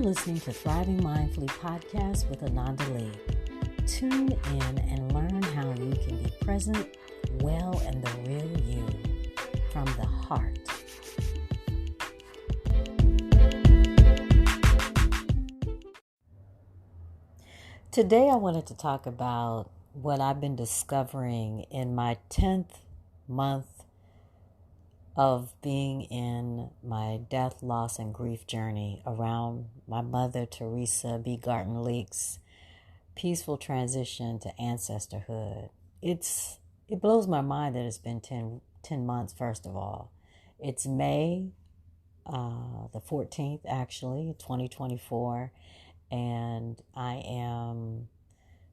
listening to Thriving Mindfully podcast with Ananda Leeke. Tune in and learn how you can be present, well, and the real you from the heart. Today I wanted to talk about what I've been discovering in my 10th month of being in my death, loss, and grief journey around my mother, Theresa B. Gartin Leeke's peaceful transition to ancestorhood. It blows my mind that it's been 10 months, first of all. It's May the 14th, actually, 2024, and I am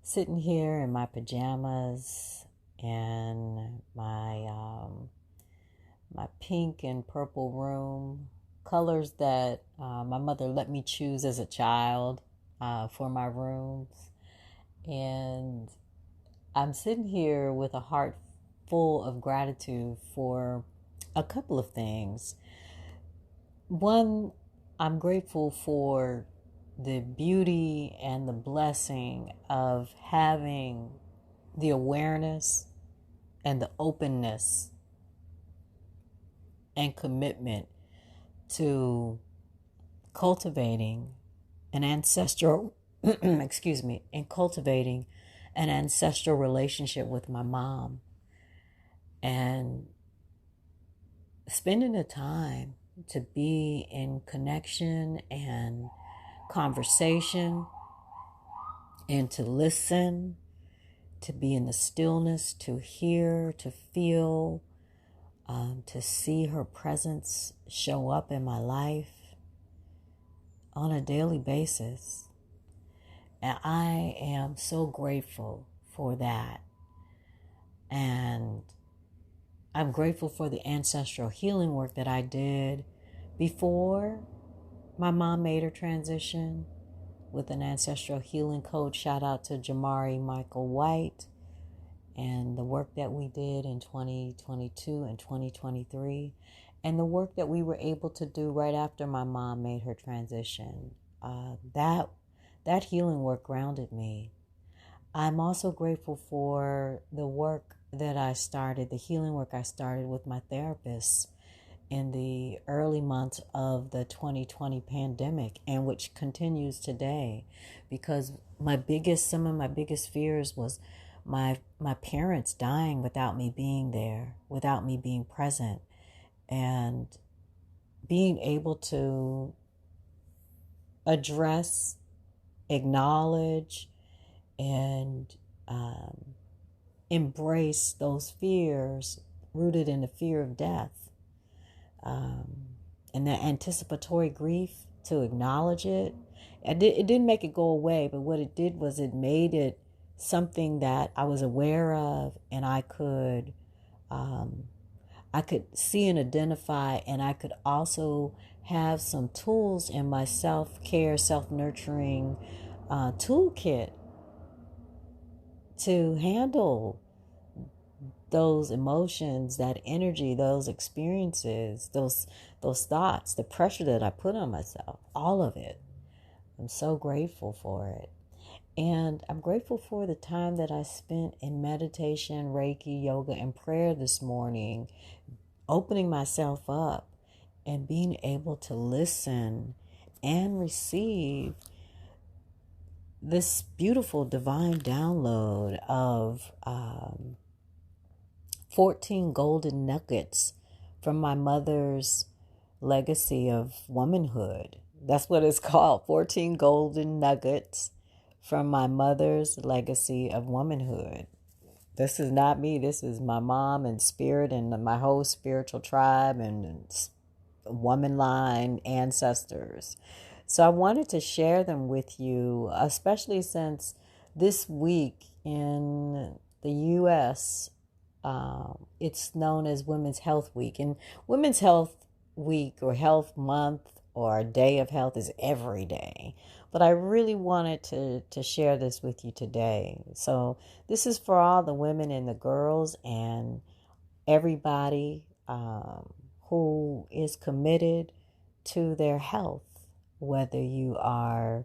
sitting here in my pajamas and my pink and purple room, colors that my mother let me choose as a child for my rooms. And I'm sitting here with a heart full of gratitude for a couple of things. One, I'm grateful for the beauty and the blessing of having the awareness and the openness and commitment to cultivating an ancestral, and cultivating an ancestral relationship with my mom, and spending the time to be in connection and conversation and to listen, to be in the stillness, to hear, to feel, to see her presence show up in my life on a daily basis. And I am so grateful for that. And I'm grateful for the ancestral healing work that I did before my mom made her transition with an ancestral healing coach. Shout out to Jamari Michael White. And the work that we did in 2022 and 2023, and the work that we were able to do right after my mom made her transition. That healing work grounded me. I'm also grateful for the work that I started, the healing work I started with my therapist in the early months of the 2020 pandemic, and which continues today, because some of my biggest fears was my parents dying without me being there, without me being present, and being able to address, acknowledge, and embrace those fears rooted in the fear of death, and that anticipatory grief, to acknowledge it. It didn't make it go away, but what it did was it made it something that I was aware of, and I could see and identify, and I could also have some tools in my self-care, self-nurturing toolkit to handle those emotions, that energy, those experiences, those thoughts, the pressure that I put on myself, all of it. I'm so grateful for it. And I'm grateful for the time that I spent in meditation, Reiki, yoga, and prayer this morning, opening myself up and being able to listen and receive this beautiful divine download of 14 golden nuggets from my mother's legacy of womanhood. That's what it's called, 14 golden nuggets from my mother's legacy of womanhood. This is not me. This is my mom and spirit and my whole spiritual tribe and woman line ancestors. So I wanted to share them with you, especially since this week in the U.S., it's known as Women's Health Week. And Women's Health Week or Health Month or Day of Health is every day. But I really wanted to share this with you today. So this is for all the women and the girls and everybody who is committed to their health, whether you are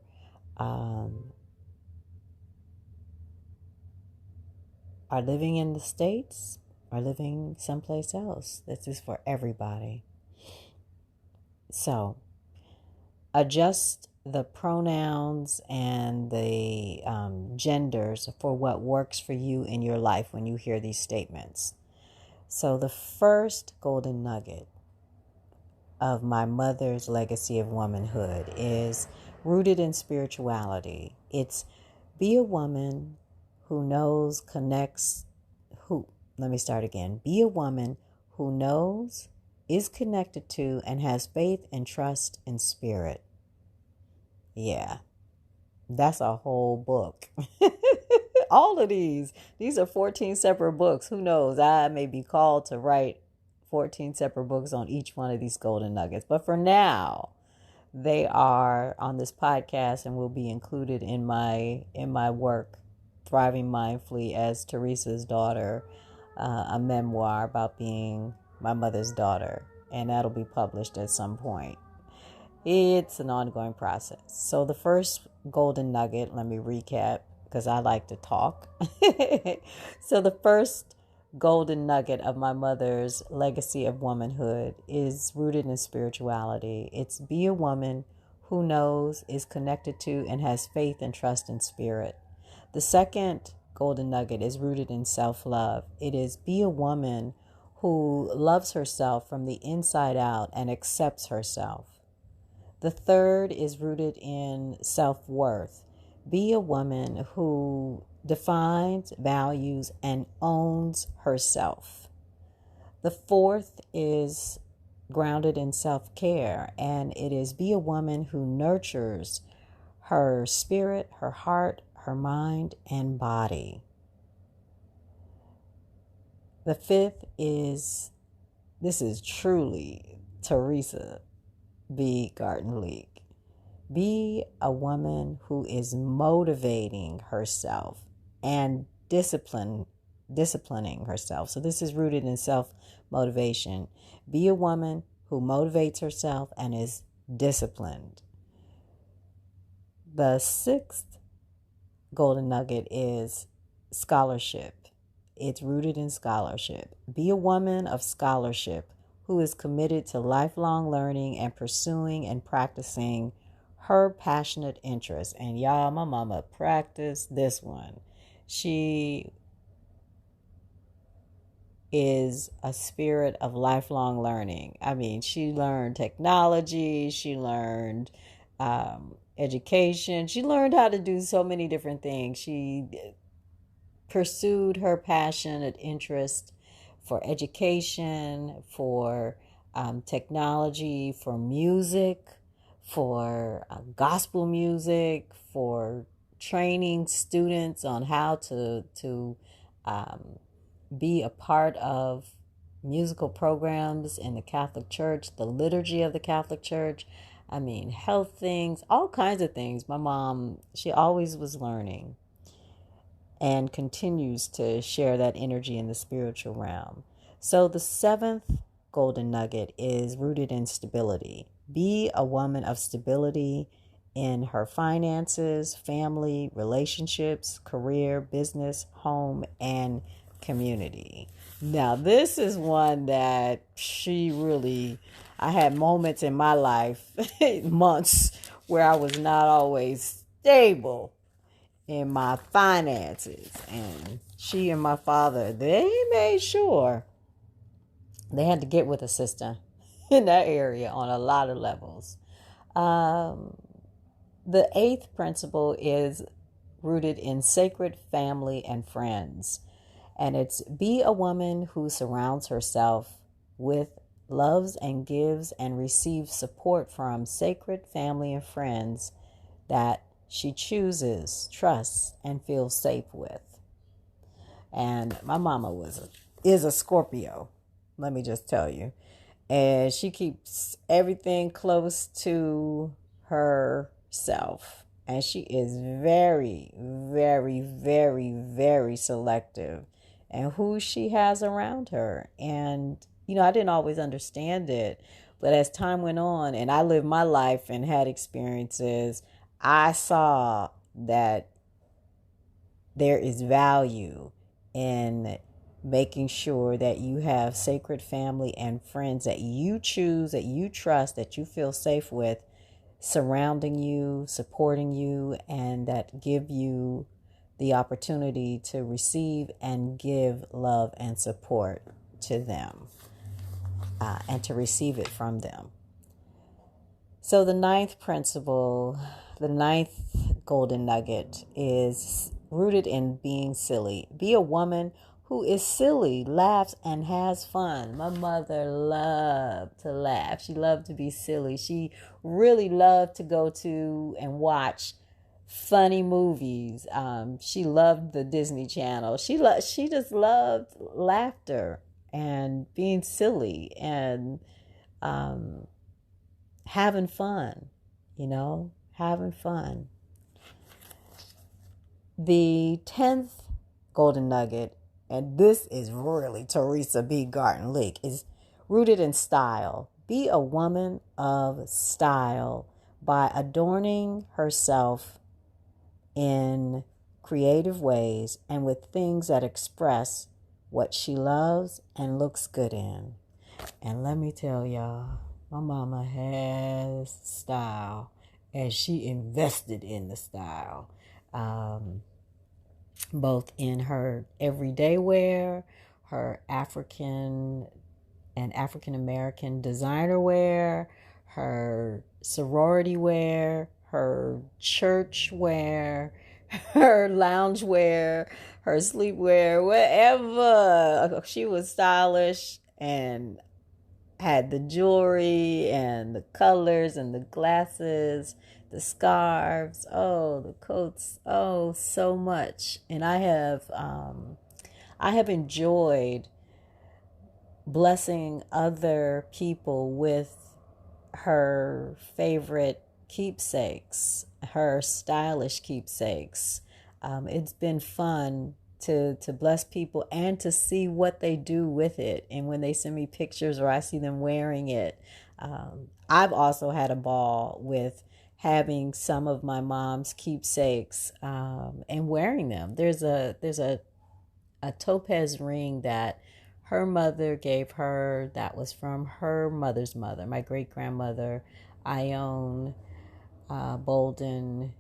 living in the States or living someplace else. This is for everybody. So adjust the pronouns and the genders for what works for you in your life when you hear these statements. So the first golden nugget of my mother's legacy of womanhood is rooted in spirituality. It's be a woman who knows, connects, be a woman who knows, is connected to, and has faith and trust in spirit. Yeah, that's a whole book. All of these are 14 separate books. Who knows? I may be called to write 14 separate books on each one of these golden nuggets. But for now, they are on this podcast and will be included in my work, Thriving Mindfully as Theresa's Daughter, a memoir about being my mother's daughter. And that'll be published at some point. It's an ongoing process. So the first golden nugget, let me recap because I like to talk. So the first golden nugget of my mother's legacy of womanhood is rooted in spirituality. It's be a woman who knows, is connected to, and has faith and trust in spirit. The second golden nugget is rooted in self-love. It is be a woman who loves herself from the inside out and accepts herself. The third is rooted in self-worth. Be a woman who defines, values, and owns herself. The fourth is grounded in self-care, and it is be a woman who nurtures her spirit, her heart, her mind, and body. The fifth is, this is truly Theresa B. Gartin Leeke. Be a woman who is motivating herself and disciplining herself. So this is rooted in self-motivation. Be a woman who motivates herself and is disciplined. The sixth golden nugget is scholarship. It's rooted in scholarship. Be a woman of scholarship who is committed to lifelong learning and pursuing and practicing her passionate interests. And y'all, my mama practiced this one. She is a spirit of lifelong learning. I mean, she learned technology, she learned education, she learned how to do so many different things. She pursued her passionate interest for education, for technology, for music, for gospel music, for training students on how to be a part of musical programs in the Catholic Church, the liturgy of the Catholic Church. I mean, health things, all kinds of things. My mom, she always was learning and continues to share that energy in the spiritual realm. So the seventh golden nugget is rooted in stability. Be a woman of stability in her finances, family, relationships, career, business, home, and community. Now, this is one that I had moments in my life, months, where I was not always stable in my finances. And she and my father, they made sure they had to get with a sister in that area on a lot of levels. The eighth principle is rooted in sacred family and friends. And it's be a woman who surrounds herself with, loves and gives and receives support from sacred family and friends that she chooses, trusts, and feels safe with. And my mama is a Scorpio, let me just tell you. And she keeps everything close to herself. And she is very, very, very, very selective in who she has around her. And, I didn't always understand it. But as time went on and I lived my life and had experiences, I saw that there is value in making sure that you have sacred family and friends that you choose, that you trust, that you feel safe with, surrounding you, supporting you, and that give you the opportunity to receive and give love and support to them, and to receive it from them. So the ninth principle, the ninth golden nugget is rooted in being silly. Be a woman who is silly, laughs, and has fun. My mother loved to laugh. She loved to be silly. She really loved to go to and watch funny movies. She loved the Disney Channel. She just loved laughter and being silly and having fun, having fun. The 10th golden nugget, and this is really Theresa B. Gartin Leeke, is rooted in style. Be a woman of style by adorning herself in creative ways and with things that express what she loves and looks good in. And let me tell y'all, my mama has style, and she invested in the style. Both in her everyday wear, her African American designer wear, her sorority wear, her church wear, her lounge wear, her sleepwear, whatever. She was stylish and had the jewelry and the colors and the glasses, the scarves, the coats, so much. And I have enjoyed blessing other people with her favorite keepsakes, her stylish keepsakes. It's been fun to bless people and to see what they do with it. And when they send me pictures or I see them wearing it, I've also had a ball with having some of my mom's keepsakes and wearing them. There's a topaz ring that her mother gave her that was from her mother's mother, my great-grandmother, Ione Bolden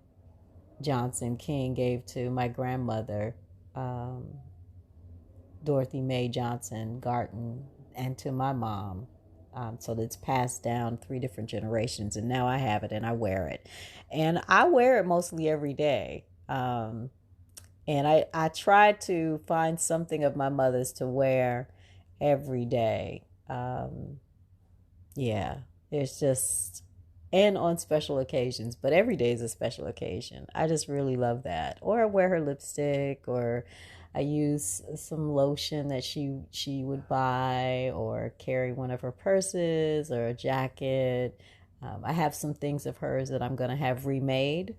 Johnson King, gave to my grandmother, Dorothy Mae Johnson Gartin, and to my mom. So that's passed down 3 different generations, and now I have it and I wear it. And I wear it mostly every day. And I try to find something of my mother's to wear every day. Yeah, it's just, and on special occasions, but every day is a special occasion. I just really love that. Or I wear her lipstick, or I use some lotion that she would buy, or carry one of her purses or a jacket. I have some things of hers that I'm going to have remade.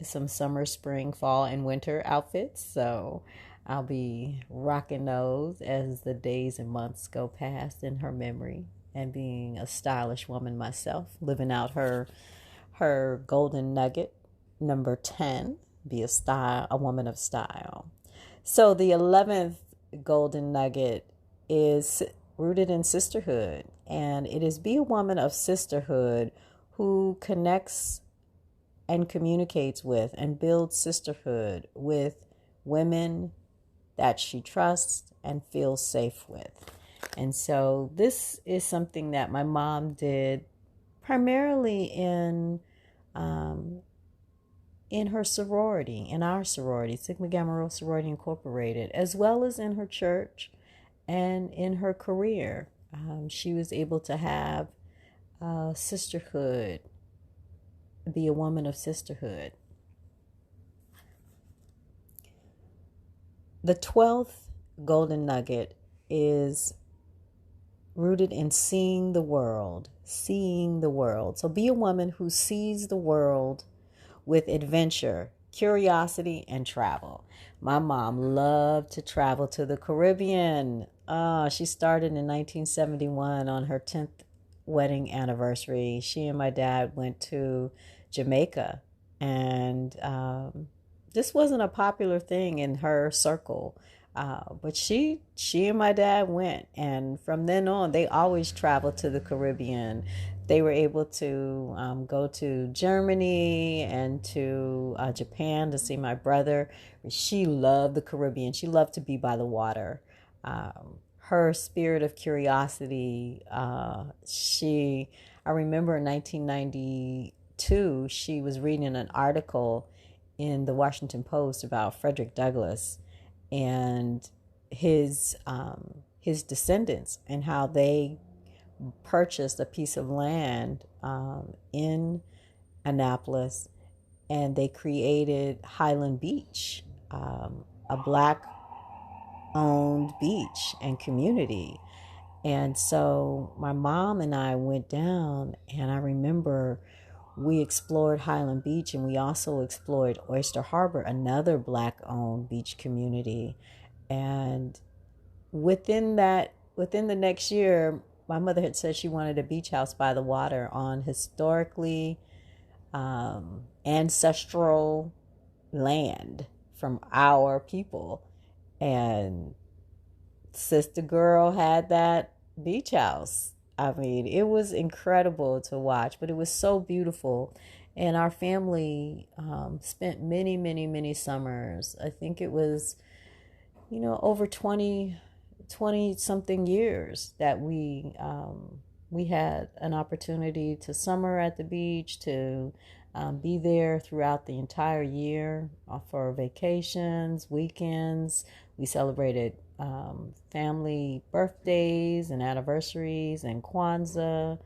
Some summer, spring, fall, and winter outfits. So I'll be rocking those as the days and months go past in her memory, and being a stylish woman myself, living out her golden nugget number 10, be a woman of style. So the 11th golden nugget is rooted in sisterhood, and it is be a woman of sisterhood who connects and communicates with and builds sisterhood with women that she trusts and feels safe with. And so this is something that my mom did primarily in her sorority, in our sorority, Sigma Gamma Rho Sorority Incorporated, as well as in her church and in her career. She was able to have sisterhood, be a woman of sisterhood. The 12th golden nugget is rooted in seeing the world. So be a woman who sees the world with adventure, curiosity, and travel. My mom loved to travel to the Caribbean. She started in 1971 on her 10th wedding anniversary, she and my dad went to Jamaica, and this wasn't a popular thing in her circle. But she and my dad went, and from then on, they always traveled to the Caribbean. They were able to go to Germany and to Japan to see my brother. She loved the Caribbean. She loved to be by the water. Her spirit of curiosity. I remember in 1992, she was reading an article in the Washington Post about Frederick Douglass and his descendants, and how they purchased a piece of land in Annapolis, and they created Highland Beach, a black-owned beach and community. And so my mom and I went down, and I remember we explored Highland Beach, and we also explored Oyster Harbor, another black-owned beach community. And within the next year, my mother had said she wanted a beach house by the water on historically ancestral land from our people. And Sister Girl had that beach house. I mean, it was incredible to watch, but it was so beautiful. And our family spent many, many, many summers. I think it was, over 20 something years that we had an opportunity to summer at the beach, to be there throughout the entire year for vacations, weekends. We celebrated family birthdays and anniversaries and Kwanzaa.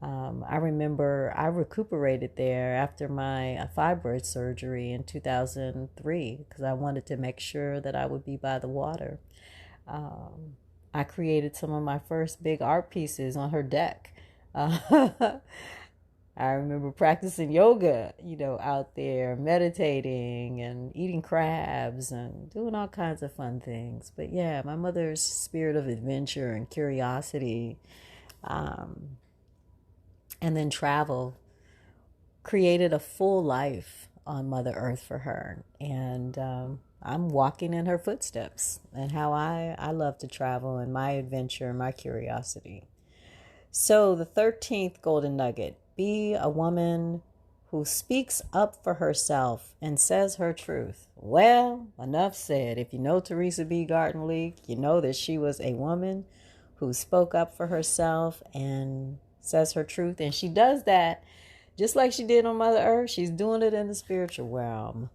I remember I recuperated there after my fibroid surgery in 2003 because I wanted to make sure that I would be by the water. I created some of my first big art pieces on her deck. I remember practicing yoga, out there, meditating and eating crabs and doing all kinds of fun things. But yeah, my mother's spirit of adventure and curiosity, and then travel, created a full life on Mother Earth for her. And I'm walking in her footsteps and how I love to travel and my adventure and my curiosity. So the 13th golden nugget: be a woman who speaks up for herself and says her truth. Well, enough said. If you know Theresa B. Gartin Leeke, you know that she was a woman who spoke up for herself and says her truth. And she does that just like she did on Mother Earth. She's doing it in the spiritual realm.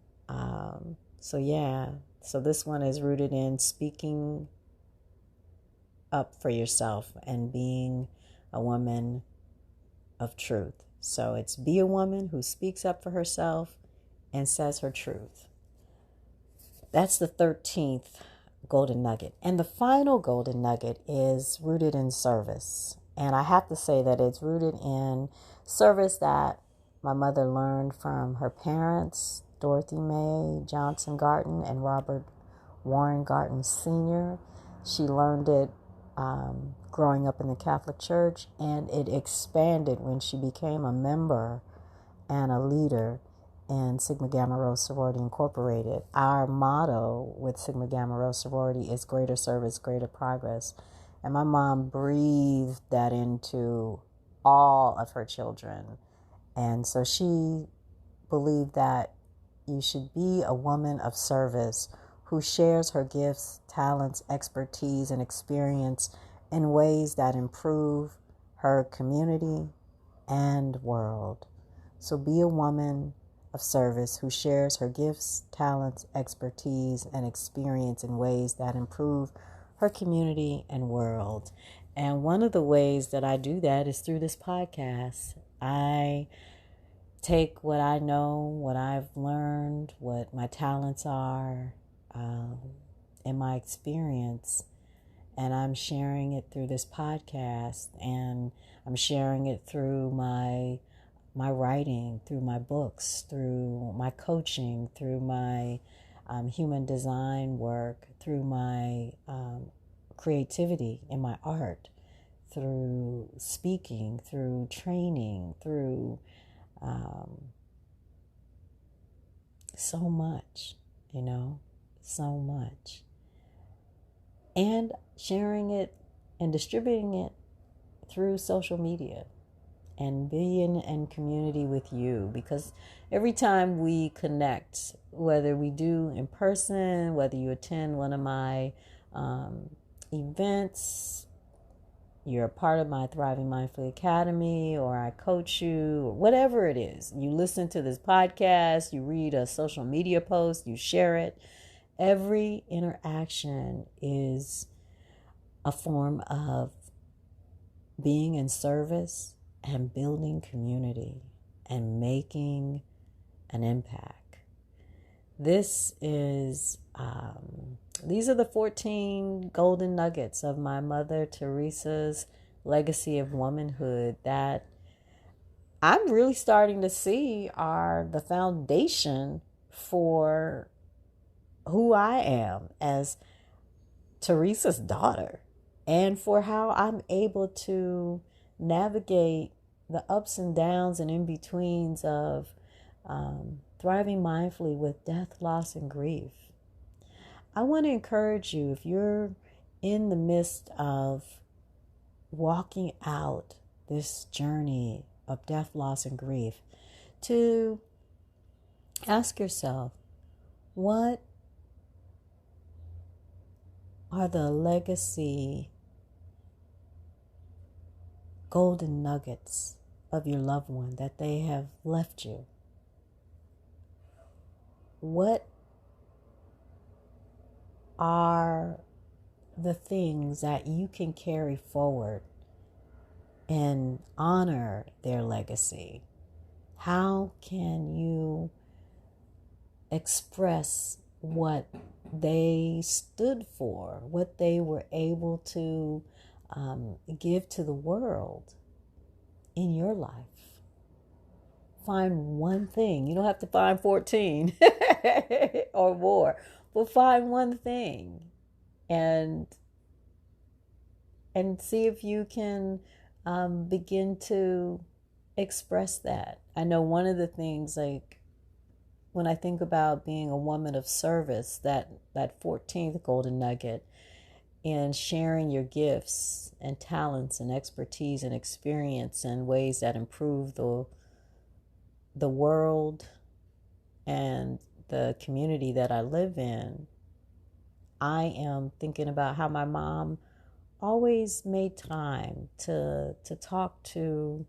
So this one is rooted in speaking up for yourself and being a woman of truth. So it's be a woman who speaks up for herself and says her truth. That's the 13th golden nugget. And the final golden nugget is rooted in service. And I have to say that it's rooted in service that my mother learned from her parents, Dorothy Mae Johnson Gartin and Robert Warren Gartin Sr. She learned it growing up in the Catholic Church, and it expanded when she became a member and a leader in Sigma Gamma Rho Sorority Incorporated. Our motto with Sigma Gamma Rho Sorority is greater service, greater progress. And my mom breathed that into all of her children. And so she believed that you should be a woman of service who shares her gifts, talents, expertise, and experience in ways that improve her community and world. So be a woman of service who shares her gifts, talents, expertise, and experience in ways that improve her community and world. And one of the ways that I do that is through this podcast. I take what I know, what I've learned, what my talents are, in my experience, and I'm sharing it through this podcast, and I'm sharing it through my writing, through my books, through my coaching, through my human design work, through my creativity in my art. through speaking, through training, through so much, so much. And sharing it and distributing it through social media and being in community with you, because every time we connect, whether we do in person, whether you attend one of my events, you're a part of my Thriving Mindfully Academy, or I coach you, or whatever it is, you listen to this podcast, you read a social media post, you share it, every interaction is a form of being in service and building community and making an impact. These are the 14 golden nuggets of my mother Theresa's legacy of womanhood that I'm really starting to see are the foundation for who I am as Theresa's daughter, and for how I'm able to navigate the ups and downs and in-betweens of thriving mindfully with death, loss, and grief. I want to encourage you, if you're in the midst of walking out this journey of death, loss, and grief, to ask yourself, what are the legacy golden nuggets of your loved one that they have left you? What are the things that you can carry forward and honor their legacy? How can you express what they stood for, what they were able to give to the world in your life? Find one thing. You don't have to find 14 or more, but find one thing and see if you can begin to express that. I know one of the things, like when I think about being a woman of service, that 14th golden nugget, and sharing your gifts and talents and expertise and experience in ways that improve the world and the community that I live in. I am thinking about how my mom always made time to talk to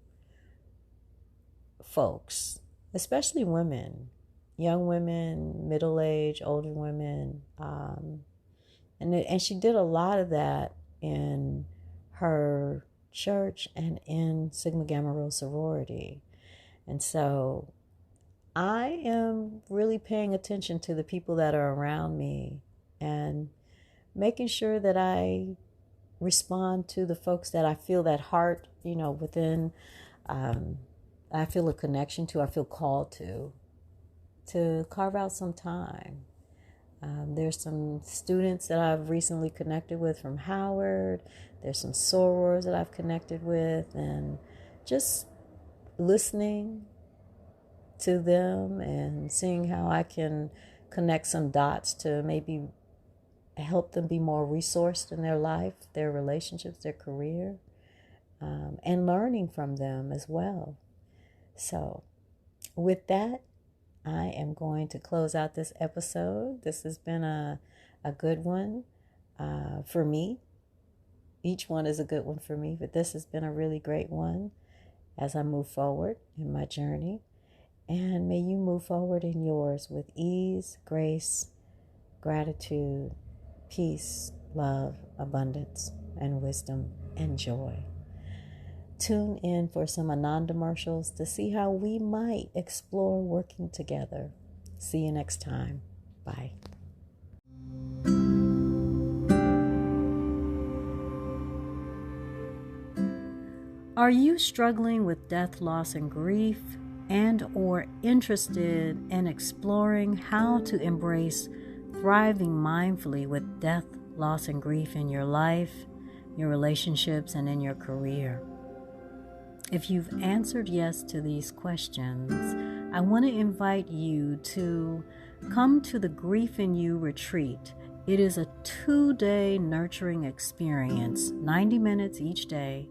folks, especially women, young women, middle-aged, older women, and she did a lot of that in her church and in Sigma Gamma Rho sorority. And so I am really paying attention to the people that are around me and making sure that I respond to the folks that I feel that heart, within, I feel a connection to, I feel called to carve out some time. There's some students that I've recently connected with from Howard. There's some sorors that I've connected with, and just listening to them and seeing how I can connect some dots to maybe help them be more resourced in their life, their relationships, their career, and learning from them as well. So with that, I am going to close out this episode. This has been a good one for me. Each one is a good one for me, but this has been a really great one as I move forward in my journey. And may you move forward in yours with ease, grace, gratitude, peace, love, abundance, and wisdom and joy. Tune in for some Ananda commercials to see how we might explore working together. See you next time. Bye. Are you struggling with death, loss, and grief, and or interested in exploring how to embrace thriving mindfully with death, loss, and grief in your life? your relationships, and in your career. If you've answered yes to these questions, I want to invite you to come to the Grief in You retreat. It is a 2-day nurturing experience, 90 minutes each day,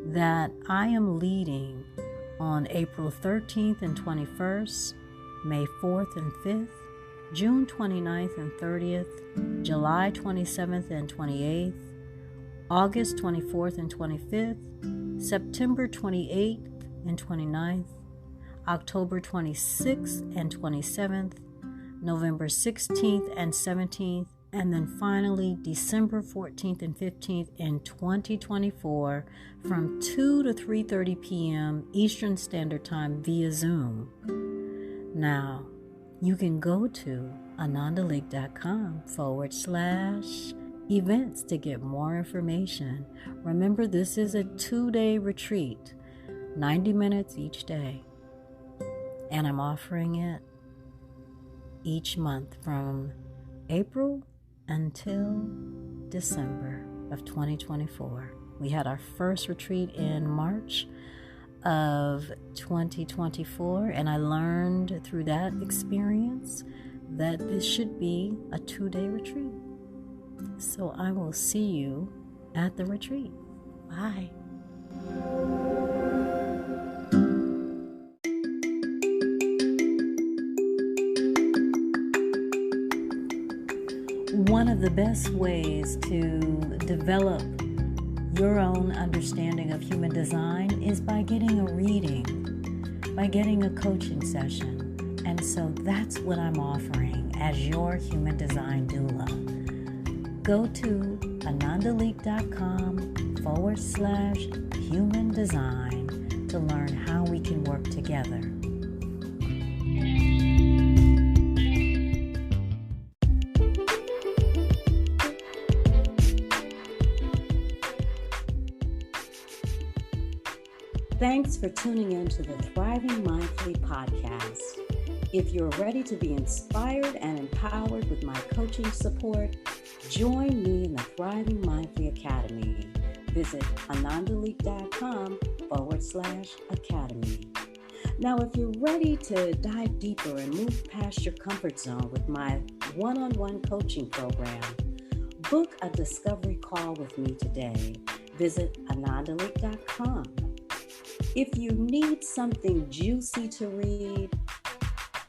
that I am leading on April 13th and 21st, May 4th and 5th, June 29th and 30th, July 27th and 28th, August 24th and 25th, September 28th and 29th, October 26th and 27th, November 16th and 17th, and then finally December 14th and 15th in 2024 from 2 to 3:30 p.m. Eastern Standard Time via Zoom. Now, you can go to AnandaLeeke.com/events to get more information. Remember, this is a 2-day retreat, 90 minutes each day. And I'm offering it each month from April until December of 2024. We had our first retreat in March of 2024, and I learned through that experience that this should be a 2-day retreat. So I will see you at the retreat. Bye. One of the best ways to develop your own understanding of human design is by getting a reading, by getting a coaching session. And so that's what I'm offering as your human design doula. Go to AnandaLeeke.com/human design to learn how we can work together. Thanks for tuning in to the Thriving Mindfully podcast. If you're ready to be inspired and empowered with my coaching support, join me in the Thriving Mindfully Academy. Visit AnandaLeeke.com/academy. Now, if you're ready to dive deeper and move past your comfort zone with my one-on-one coaching program, book a discovery call with me today. Visit AnandaLeeke.com. If you need something juicy to read,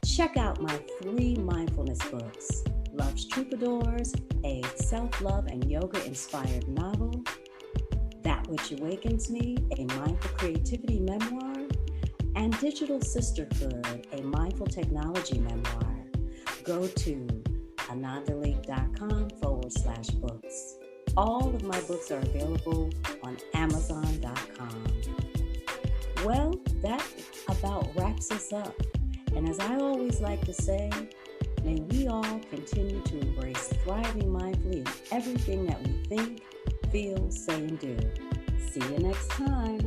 check out my 3 mindfulness books: Love's Troubadours, a self-love and yoga-inspired novel; That Which Awakens Me, a mindful creativity memoir; and Digital Sisterhood, a mindful technology memoir. Go to AnandaLeeke.com/books. All of my books are available on Amazon.com. Well, that about wraps us up. And as I always like to say, may we all continue to embrace thriving mindfully in everything that we think, feel, say, and do. See you next time.